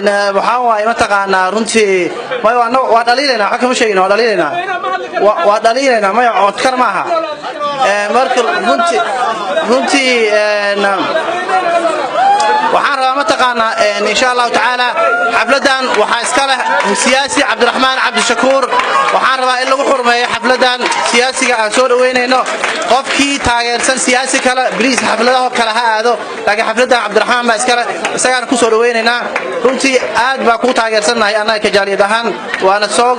waxaan waay ma taqaanaa runtii waa dhaliilaynaa waxa kama sheegin waa dhaliilaynaa ma codkar maaha marka runtii waxaan rabaa ma taqaanaa insha Allah taala xafladan waxa iska leh siyaasi Cabdiraxmaan Cabdishakuur waxaan rabaa in lagu xurmeeyo xafladan siyaasiga aan soo dhaweynayno qofkii taageersan siyaasi kale biliis xafladaha kala ha aado laakiin xafladan Cabdiraxmaan baa iska leh isagaan ku soo dhaweynaynaa runtii aad baa ku taageersanahay anaga ka jaaliyad ahaan waana soo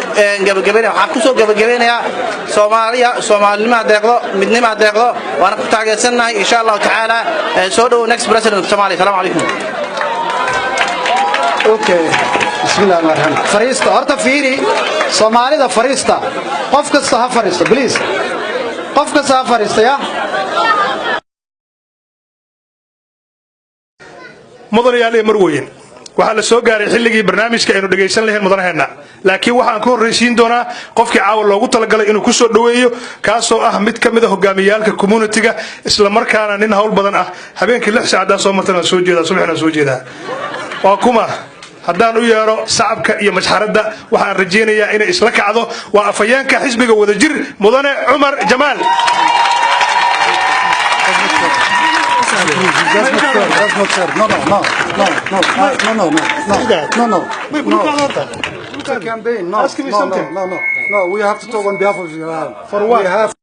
gabagabeynaa waxaan ku soo gabagabeynayaa Soomaalnimada deeqdo midnimada deeqdo waana ku taageersanahay insha Allah taala soo dhaw next president of Somalia assalamu alaykum okay bismillah ar-rahman fariista horta fiiri Soomaalida fariista qof kasta ha fariisto please qof kasta ha fariisto ya mudanayaal marweyn waxa la soo gaaray xilligii barnaamijka aynu dhageysan lahayn mudanaheena laakiin waxaan ku horeysiin doonaa qofkii caawa loogu talagalay inuu ku soo dhaweeyo kaasoo ah mid kamid ah hogaamiyaalka community-ga isla markaana nin hawl badan ah habeenkii 6 saacadood soo martana soo jeeda subaxna soo jeeda waa kuma haddaan u yeero sacabka iyo masxaradda waxaan rajeynayaa inay isla kacdo waa afayeenka xisbiga wadajir mudane Umar Jamaal That's not fair. No. Campaign. No. We have to talk on behalf of you. For what?